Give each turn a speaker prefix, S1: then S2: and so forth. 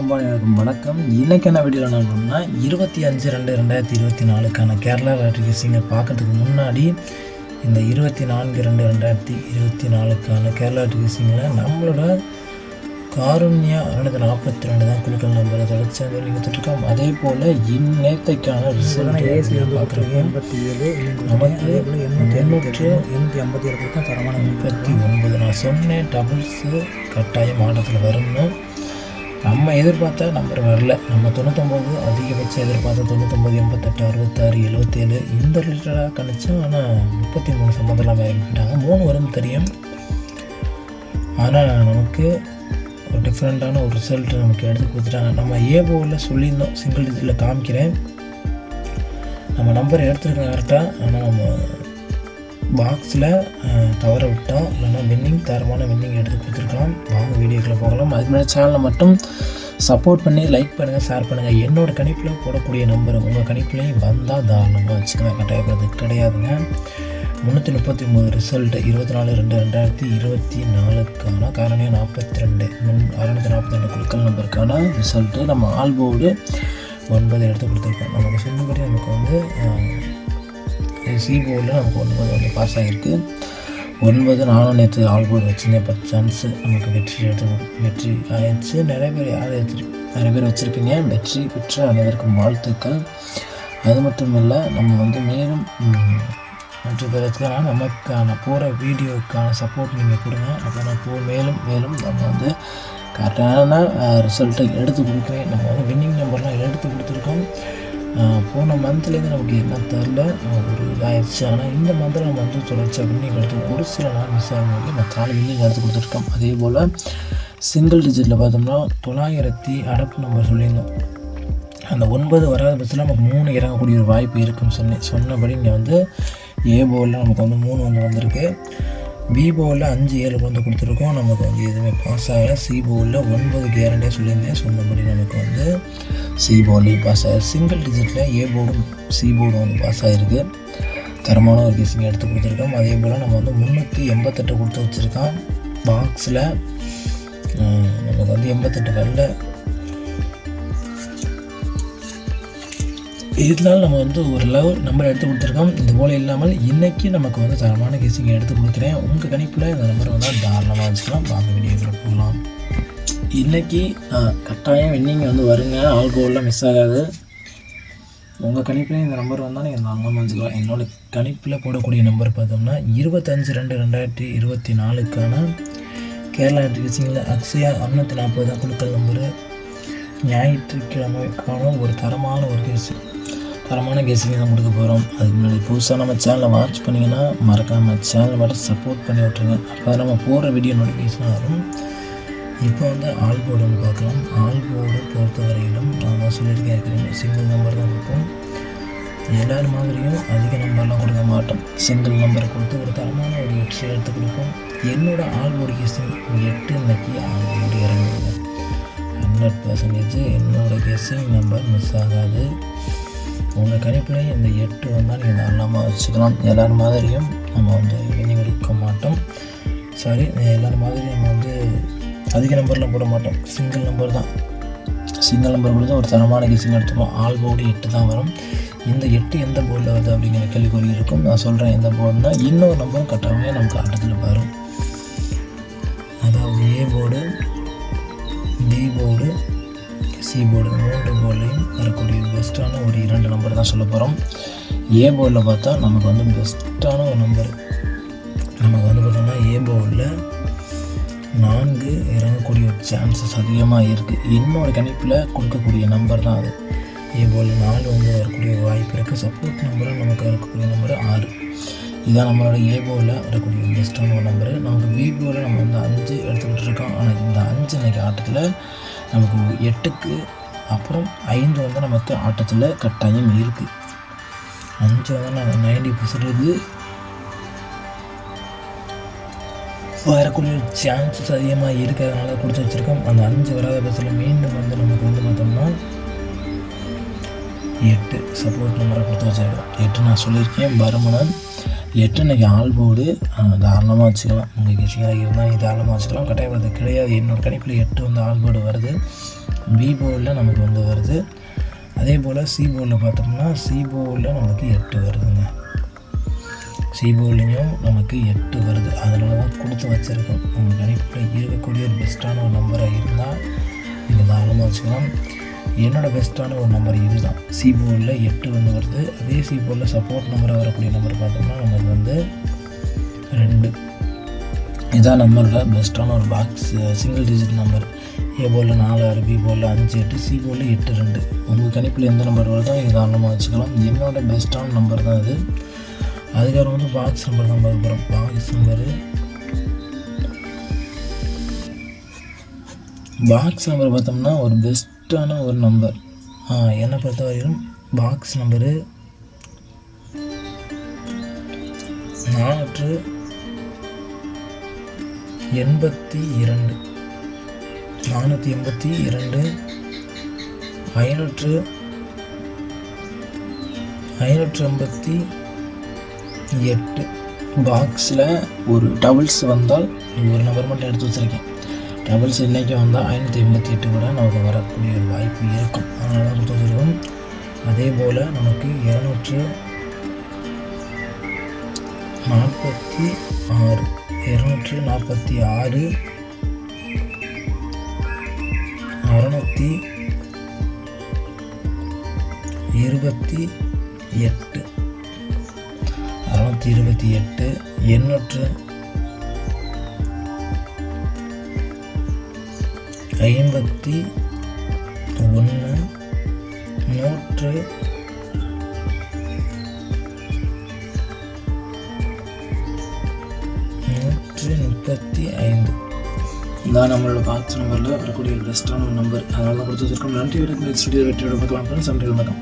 S1: அன்பான வணக்கம். இன்றைக்கான வீடியோவில் என்ன பண்ணோம்னா 25/2/2024க்கான கேரளா லாட்ரி கேசிங்கை பார்க்கறதுக்கு முன்னாடி இந்த 24/2/2024க்கான கேரளா லாட்ரி கேசிங்கில் நம்மளோட காருண்யா 642 தான் குழுக்கள் நம்பரை தொடர்ச்சி அந்த நீங்கள் தொட்டிருக்கோம். அதே போல் நேற்றைக்கான ரிசல்ட் பார்க்குறப்ப நமக்கு 857 தரமான 39 நான் சொன்னேன் டபுள்ஸு கட்டாயம் ஆட்டத்தில் வரும்னு. நம்ம எதிர்பார்த்தா நம்பர் வரல. நம்ம 99 அதிகபட்சம் எதிர்பார்த்தா 99, 88, 66, 77 இந்த ரிலேட்டடாக கணிச்சோம். ஆனால் 33 சம்மந்தெல்லாம் போயிட்டாங்க. 3 வரும் தெரியும். ஆனால் நமக்கு ஒரு டிஃப்ரெண்ட்டான ஒரு ரிசல்ட் நமக்கு எடுத்து கொடுத்துட்டாங்க. நம்ம ஏபோவில் சொல்லியிருந்தோம், சிங்கிள் டிஜிட்டில் காமிக்கிறேன். நம்ம நம்பர் எடுத்துருக்கோம் கரெக்டாக. ஆனால் நம்ம பாக்ஸில் தவற விட்டோம். இல்லைன்னா தரமான வின்னிங் எடுத்து கொடுத்துருக்கலாம். வாங்க வீடியோக்களை போகலாம். அதுக்கு முன்னாடி சேனலை மட்டும் சப்போர்ட் பண்ணி லைக் பண்ணுங்கள், ஷேர் பண்ணுங்கள். என்னோடய கணிப்பில் போடக்கூடிய நம்பர் உங்கள் கணிப்புலையும் வந்தால் தாராளமாக வச்சுக்கலாம். கட்டாயப்படுறது கிடையாதுங்க. 339 ரிசல்ட் 24/2/2024க்கான காரணியாக 642 குழுக்கள் நம்பருக்கான ரிசல்ட்டு நம்ம ஆல்போர்டு 9 எடுத்து கொடுத்துருக்கோம். நமக்கு சொன்னபடி நமக்கு வந்து சிபோர்டில் நமக்கு 9 வந்து பாஸ் ஆகிருக்கு. 9 நானும் நேற்று ஆல்போர்டு வச்சுருந்தேன். 10 சான்ஸு நமக்கு வெற்றி ஆயிடுச்சு. நிறைய பேர் வச்சுருப்பீங்க. வெற்றி பெற்ற அனைவருக்கும் வாழ்த்துக்கள். அது மட்டும் இல்லை, நம்ம வந்து மேலும் வெற்றி பெறதுக்கான நமக்கான போகிற வீடியோவுக்கான சப்போர்ட் நீங்கள் கொடுங்க. அப்போ நான் மேலும் நம்ம வந்து கரெக்டான ரிசல்ட்டை எடுத்து கொடுக்குறேன். நம்ம வந்து வின்னிங் நம்பர்லாம் எடுத்து கொடுத்துருக்கோம். போன மந்த்லேருந்து நமக்கு என்ன தெரில ஒரு இதாகிடுச்சு. ஆனால் இந்த மந்தில் நம்ம வந்து தொடர்ச்சியாக வின்னிங் எடுத்து ஒரு சில நாள் மிஸ் ஆகும்போது மற்ற நாள் வின்னிங் எடுத்து கொடுத்துருக்கோம். அதே போல் சிங்கிள் டிஜிட்டில் பார்த்தோம்னா 900 அடப்பு நம்பர் சொல்லியிருந்தோம். அந்த 9 வராத பட்சத்தில் நமக்கு 3 இறங்கக்கூடிய ஒரு வாய்ப்பு இருக்குன்னு சொன்னபடி இங்கே வந்து ஏ போலில் நமக்கு வந்து 3 வந்து வந்திருக்கு. பி போலில் 5, 7 வந்து கொடுத்துருக்கோம். நமக்கு வந்து எதுவுமே பாஸ் ஆகலை. சி போலில் 9 கேரண்டியாக சொல்லியிருந்தேன். சொன்னபடி நமக்கு வந்து சி போர்ட்லேயும் பாஸ் ஆகிருக்கு. சிங்கிள் டிஜிட்டில் ஏ போர்டும் சி போர்டும் வந்து பாஸ் ஆகிருக்கு. தரமான ஒரு கேசிங் எடுத்து கொடுத்துருக்கோம். அதே போல் நம்ம வந்து 388 கொடுத்து வச்சுருக்கோம். பாக்ஸில் நமக்கு வந்து 88 வரல. இதனால நம்ம வந்து ஒரு நம்பர் எடுத்து கொடுத்துருக்கோம். இது போல் இல்லாமல் இன்றைக்கி நமக்கு வந்து தரமான கேசிங் எடுத்து கொடுக்குறேன். உங்கள் கணிப்பில் இந்த நம்பர் வந்தால் தாராளமாக வச்சுக்கலாம். வாங்க வீடியோவில் போகலாம். இன்றைக்கி கட்டாயம் வின்னிங் வந்து வருங்க. ஆல் கோலில் மிஸ் ஆகாது. உங்கள் கணிப்பில் இந்த நம்பர் வந்தால் நீங்கள் தாராளமாக வச்சுக்கலாம். என்னோடய கணிப்பில் போடக்கூடிய நம்பர் பார்த்தோம்னா 25/2/2024க்கான கேரளா கேசிங்கில் அக்ஷயா 640 தான் குழுக்கள் நம்பரு. ஞாயிற்றுக்கிழமைக்கான ஒரு தரமான கேசிங் தான் கொடுக்க போகிறோம். அதுக்கு முன்னாடி புதுசாக நம்ம சேனலை வாட்ச் பண்ணிங்கன்னா மறக்காமல் சேனலை மட்டும் சப்போர்ட் பண்ணி விட்ருங்க. அப்போ நம்ம போடுற வீடியோ நோட்டிஃபிகேஷன் வரும். இப்போ வந்து ஆல்போர்டு வந்து பார்க்கலாம். ஆல்போர்டு பொறுத்த வரையிலும் நான் தான் சொல்லியிருக்கேன், சிங்கிள் நம்பர் தான் கொடுப்போம். எல்லாரும் மாதிரியும் அதிக நம்பர்லாம் கொடுக்க மாட்டோம். சிங்கிள் நம்பர் கொடுத்து ஒரு தரமான ஒரு 8 எடுத்து கொடுப்போம். என்னோடய ஆல்போர்டு கேசிங் 8 இன்னைக்கு ஆல்போர்டு இறங்குங்க. 100% என்னோடய கேசிங் நம்பர் மிஸ் ஆகாது. உங்கள் கணிப்புலேயும் இந்த 8 வந்தால் நீங்கள் தாராளமாக வச்சுக்கலாம். எல்லோரும் மாதிரியும் நம்ம வந்து வின்னிங் எடுக்க மாட்டோம். எல்லோரும் மாதிரியும் நம்ம வந்து அதிக நம்பர்லாம் போட மாட்டோம். சிங்கிள் நம்பர் தான். சிங்கிள் நம்பர் கொடுத்து ஒரு தரமான கேசிங் எடுத்துப்போம். ஆல் போர்டு 8 தான் வரும். இந்த 8 எந்த போர்டில் வருது அப்படிங்கிற கேள்விக்குறி இருக்கும். நான் சொல்கிறேன் எந்த போர்டுனா இன்னொரு நம்பரும் கட்டாயமே நமக்கு ஆட்டத்தில் வரும். அதாவது A board, B board, C board 3 போர்ட்லையும் வரக்கூடிய பெஸ்ட்டான ஒரு 2 நம்பர் தான் சொல்ல போகிறோம். ஏ போர்டில் பார்த்தா நமக்கு வந்து பெஸ்ட்டான ஒரு நம்பர் நமக்கு வந்து பார்த்தோம்னா ஏ போர்டில் 4 இறங்கக்கூடிய ஒரு சான்சஸ் அதிகமாக இருக்குது. என்னோடய கணிப்பில் கொடுக்கக்கூடிய நம்பர் தான் அது. ஏ போர்டில் 4 வந்து வரக்கூடிய வாய்ப்பு இருக்குது. சப்போர்ட் நம்பரும் நமக்கு இருக்கக்கூடிய நம்பர் 6. இதுதான் நம்மளோட ஏ போர்டில் வரக்கூடிய பெஸ்ட்டான ஒரு நம்பரு. நமக்கு பி போர்டில் நம்ம வந்து 5 எடுத்துக்கிட்டு இருக்கோம். ஆனால் இந்த 5 இன்றைக்கி ஆட்டத்தில் நமக்கு 8க்கு அப்புறம் 5 வந்து நமக்கு ஆட்டத்தில் கட்டாயம் இருக்குது. 5 வந்து நாங்கள் 90% வரக்கூடிய சான்சஸ் அதிகமாக இருக்கிறதுனால கொடுத்து வச்சுருக்கோம். அந்த 5 வராத பட்சத்தில் மீண்டும் வந்து நமக்கு வந்து பார்த்தோம்னா 8 சப்போர்ட் நம்பரை கொடுத்து வச்சுருக்கோம். 8 நான் சொல்லியிருக்கேன் வருமானம். 8 இன்றைக்கி ஆல்போர்டு தாராளமாக வச்சுக்கலாம். உங்களுக்கு இருந்தால் தாராளமாக வச்சுக்கலாம். கட்டாயப்படுறது கிடையாது. என்னோடய கணிப்பில் 8 வந்து ஆல்போர்டு வருது. பி போர்டில் நமக்கு வந்து வருது. அதே போல் சி போர்டில் பார்த்தோம்னா சி போர்டில் நமக்கு 8 வருதுங்க. சி போர்ட்லேயும் நமக்கு 8 வருது. அதனால தான் கொடுத்து வச்சுருக்கோம். உங்கள் கணிப்பில் இருக்கக்கூடிய ஒரு பெஸ்ட்டான ஒரு நம்பராக இருந்தால் நீங்கள் தாராளமாக வச்சுக்கலாம். என்னோடய பெஸ்ட்டான ஒரு நம்பர் இது தான். சி போர்டில் 8 வந்து வருது. அதே சி போர்டில் சப்போர்ட் நம்பராக வரக்கூடிய நம்பர் பார்த்தோம்னா நமக்கு வந்து 2. இதான் நம்மளோட பெஸ்ட்டான ஒரு பாக்ஸ் சிங்கிள் டிஜிட் நம்பர். ஏ போர்டில் 4, 6, பி போர்டில் 5, 8, சி போர்டில் 8, 2. உங்கள் கணிப்பில் எந்த நம்பர் வருதோ இது தாராளமாக வச்சுக்கலாம். என்னோட பெஸ்ட்டான நம்பர் தான் இது. அதுக்கப்புறம் வந்து பாக்ஸ் நம்பர் தான் பார்க்க போகிறோம். பாக்ஸ் நம்பர் பார்த்தோம்னா ஒரு பெஸ்ட்டான ஒரு நம்பர். என்னை பொறுத்த வரையிலும் பாக்ஸ் நம்பரு 482 588 பாக்ஸில் ஒரு டபுள்ஸ் வந்தால் ஒரு நம்பர் மட்டும் எடுத்து வச்சுருக்கேன். டபுள்ஸ் இன்றைக்கி வந்தால் 588 கூட நமக்கு வரக்கூடிய ஒரு வாய்ப்பு இருக்கும். அதனால தான் கொடுத்து வச்சுருக்கோம். அதே போல் நமக்கு 246 628 851 135 இதான் நம்மளோட பாக்ஸ் நம்பரில் வரக்கூடிய பெஸ்ட்டான ஒரு நம்பர். அதனால தான் கொடுத்து வச்சிருக்கோம். நன்றி. நெக்ஸ்ட் வீடியோ வெற்றியோட பார்க்கலாம் ஃப்ரெண்ட்ஸ். நன்றி, வணக்கம்.